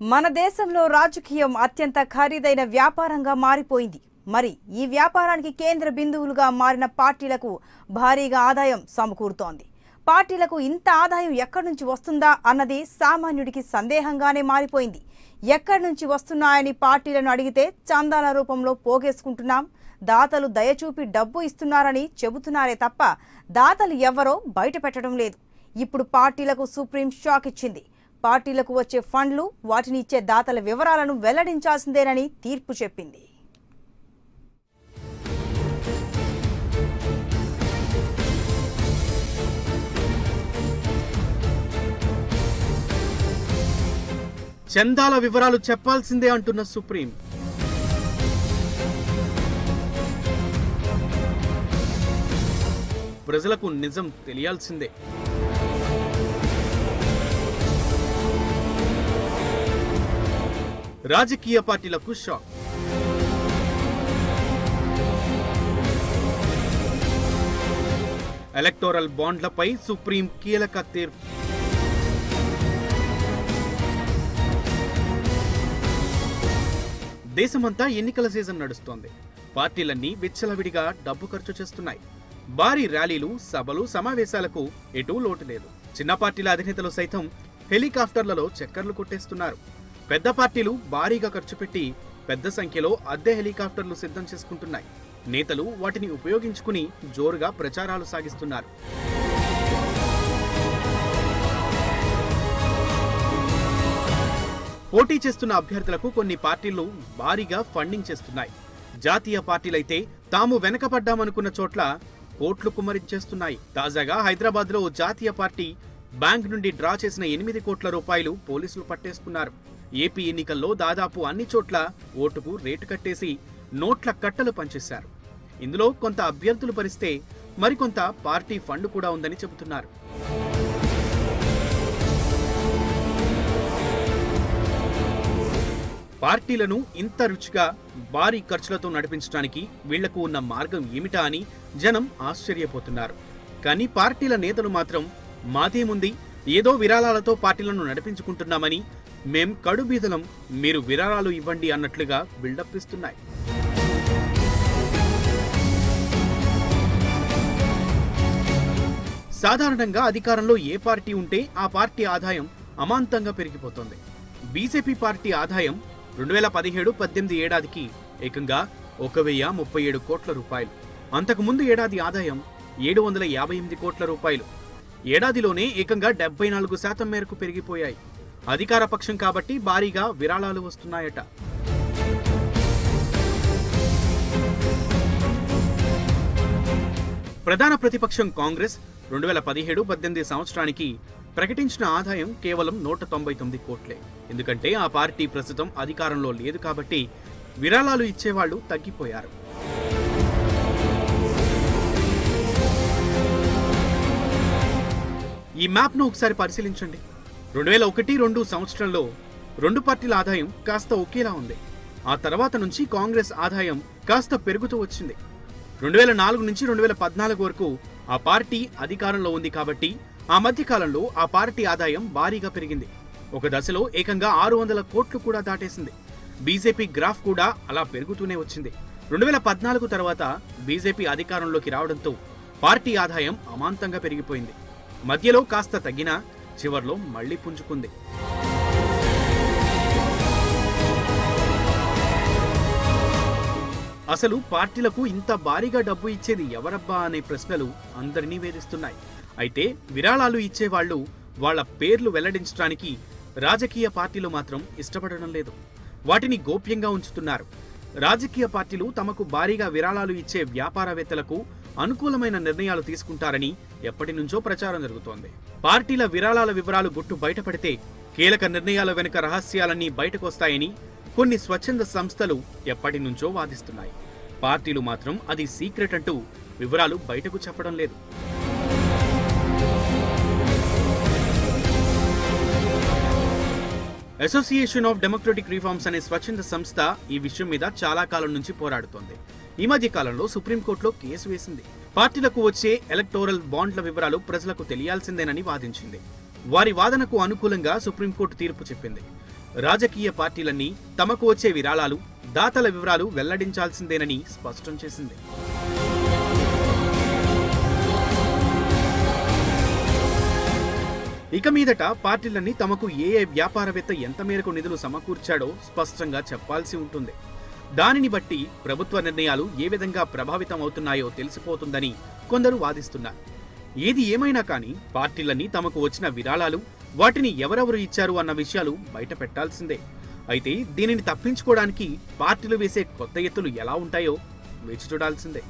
మన దేశంలో రాజకీయం అత్యంత ఖరీదైన వ్యాపారంగా మారిపోయింది. మరి ఈ వ్యాపారానికి కేంద్ర బిందువులుగా మారిన పార్టీలకు భారీగా ఆదాయం సమకూరుతోంది. పార్టీలకు ఇంత ఆదాయం ఎక్కడి నుంచి వస్తుందా అన్నది సామాన్యుడికి సందేహంగానే మారిపోయింది. ఎక్కడి నుంచి వస్తున్నాయని పార్టీలను అడిగితే చందాల రూపంలో పోగేసుకుంటున్నాం, దాతలు దయచూపి డబ్బు ఇస్తున్నారని చెబుతున్నారే తప్ప దాతలు ఎవరో బయట పెట్టడం లేదు. ఇప్పుడు పార్టీలకు సుప్రీం షాక్ ఇచ్చింది. పార్టీలకు వచ్చే ఫండ్లు, వాటిని ఇచ్చే దాతల వివరాలను వెల్లడించాల్సిందేనని తీర్పు చెప్పింది. చందాల వివరాలు చెప్పాల్సిందే అంటున్న సుప్రీం. ప్రజలకు నిజం తెలియాల్సిందే. రాజకీయ పార్టీలకు షాక్. ఎలక్టోరల్ బాండ్లపై సుప్రీం కీలక తీర్పు. దేశమంతా ఎన్నికల సీజన్ నడుస్తోంది. పార్టీలన్నీ విచ్చలవిడిగా డబ్బు ఖర్చు చేస్తున్నాయి. భారీ ర్యాలీలు, సభలు, సమావేశాలకు ఎటూ లోటు లేదు. చిన్న పార్టీల అధినేతలు సైతం హెలికాప్టర్లలో చక్కర్లు కొట్టేస్తున్నారు. పెద్ద పార్టీలు భారీగా ఖర్చు పెట్టి పెద్ద సంఖ్యలో అద్దె హెలికాప్టర్లు సిద్ధం చేసుకుంటున్నాయి. నేతలు వాటిని ఉపయోగించుకుని జోరుగా ప్రచారాలు సాగిస్తున్నారు. పోటీ చేస్తున్న అభ్యర్థులకు కొన్ని పార్టీలు భారీగా ఫండింగ్ చేస్తున్నాయి. జాతీయ పార్టీలైతే తాము వెనకబడ్డామనుకున్న చోట్ల కోట్లు కుమ్మరించేస్తున్నాయి. తాజాగా హైదరాబాద్ లో జాతీయ పార్టీ బ్యాంక్ నుండి డ్రా చేసిన 8 కోట్ల రూపాయలు పోలీసులు పట్టేసుకున్నారు. ఏపీ ఎన్నికల్లో దాదాపు అన్ని చోట్ల ఓటుకు రేటు కట్టేసి నోట్ల కట్టలు పంచేశారు. ఇందులో కొంత అభ్యర్థులు భరిస్తే మరికొంత పార్టీ ఫండ్ కూడా ఉందని చెబుతున్నారు. పార్టీలను ఇంత రుచిగా భారీ ఖర్చులతో నడిపించడానికి వీళ్లకు ఉన్న మార్గం ఏమిటా అని జనం ఆశ్చర్యపోతున్నారు. కానీ పార్టీల నేతలు మాత్రం మాదేముంది, ఏదో విరాళాలతో పార్టీలను నడిపించుకుంటున్నామని, మేం కడుబీదలం, మీరు విరాళాలు ఇవ్వండి అన్నట్లుగా బిల్డప్ ఇస్తున్నాయి. సాధారణంగా అధికారంలో ఏ పార్టీ ఉంటే ఆ పార్టీ ఆదాయం అమాంతంగా పెరిగిపోతుంది. బీజేపీ పార్టీ ఆదాయం 2017-18 ఏడాదికి ఏకంగా 1037 కోట్ల రూపాయలు. అంతకుముందు ఏడాది ఆదాయం 758 కోట్ల రూపాయలు. ఏడాదిలోనే ఏకంగా 74% మేరకు పెరిగిపోయాయి. అధికార పక్షం కాబట్టి భారీగా విరాళాలు వస్తున్నాయట. ప్రధాన ప్రతిపక్షం కాంగ్రెస్ 2017-18 సంవత్సరానికి ప్రకటించిన ఆదాయం కేవలం 199 కోట్లే. ఎందుకంటే ఆ పార్టీ ప్రస్తుతం అధికారంలో లేదు కాబట్టి విరాళాలు ఇచ్చేవాళ్లు తగ్గిపోయారు. ఈ మ్యాప్ను ఒకసారి పరిశీలించండి. 2001-2 సంవత్సరంలో రెండు పార్టీల ఆదాయం కాస్త ఒకేలా ఉంది. ఆ తర్వాత నుంచి కాంగ్రెస్ ఆదాయం కాస్త పెరుగుతూ వచ్చింది. 2004 నుంచి 2014 వరకు ఆ పార్టీ అధికారంలో ఉంది కాబట్టి ఆ మధ్య కాలంలో ఆ పార్టీ ఆదాయం భారీగా పెరిగింది. ఒక దశలో ఏకంగా 600 కోట్లు కూడా దాటేసింది. బీజేపీ గ్రాఫ్ కూడా అలా పెరుగుతూనే వచ్చింది. 2014 తర్వాత బీజేపీ అధికారంలోకి రావడంతో పార్టీ ఆదాయం అమాంతంగా పెరిగిపోయింది. మధ్యలో కాస్త తగ్గినా చివర్లో మళ్లీ పుంజుకుంది. అసలు పార్టీలకు ఇంత భారీగా డబ్బు ఇచ్చేది ఎవరబ్బా అనే ప్రశ్నలు అందరినీ వేధిస్తున్నాయి. అయితే విరాళాలు ఇచ్చేవాళ్లు వాళ్ల పేర్లు వెల్లడించడానికి రాజకీయ పార్టీలు మాత్రం ఇష్టపడడం లేదు. వాటిని గోప్యంగా ఉంచుతున్నారు. రాజకీయ పార్టీలు తమకు భారీగా విరాళాలు ఇచ్చే వ్యాపారవేత్తలకు అనుకూలమైన నిర్ణయాలు తీసుకుంటారని ఎప్పటి నుంచో ప్రచారం జరుగుతోంది. పార్టీల విరాళాల వివరాలు గుట్టు బయటపడితే కీలక నిర్ణయాల వెనుక రహస్యాలన్నీ బయటకొస్తాయని కొన్ని స్వచ్ఛంద సంస్థలు ఎప్పటి నుంచో వాదిస్తున్నాయి. పార్టీలు మాత్రం అది సీక్రెట్ అంటూ వివరాలు బయటకు చెప్పడం లేదు. అసోసియేషన్ ఆఫ్ డెమోక్రటిక్ రిఫార్మ్స్ అనే స్వచ్ఛంద సంస్థ ఈ విషయం మీద చాలా కాలం నుంచి పోరాడుతోంది. ఈ మధ్య కాలంలో సుప్రీంకోర్టులో కేసు వేసింది. పార్టీలకు వచ్చే ఎలక్టోరల్ బాండ్ల వివరాలు ప్రజలకు తెలియాల్సిందేనని వాదించింది. వారి వాదనకు అనుకూలంగా సుప్రీంకోర్టు తీర్పు చెప్పింది. రాజకీయ పార్టీలన్నీ తమకు వచ్చే విరాళాలు, దాతల వివరాలు వెల్లడించాల్సిందేనని స్పష్టం చేసింది. ఇక మీదట పార్టీలన్నీ తమకు ఏ వ్యాపారవేత్త ఎంత మేరకు నిధులు సమకూర్చాడో స్పష్టంగా చెప్పాల్సి ఉంటుంది. దానిని బట్టి ప్రభుత్వ నిర్ణయాలు ఏ విధంగా ప్రభావితం అవుతున్నాయో తెలిసిపోతుందని కొందరు వాదిస్తున్నారు. ఏది ఏమైనా కానీ పార్టీలన్నీ తమకు వచ్చిన విరాళాలు, వాటిని ఎవరెవరు ఇచ్చారు అన్న విషయాలు బయట పెట్టాల్సిందే. అయితే దీనిని తప్పించుకోవడానికి పార్టీలు వేసే కొత్త ఎత్తులు ఎలా ఉంటాయో వేచి చూడాల్సిందే.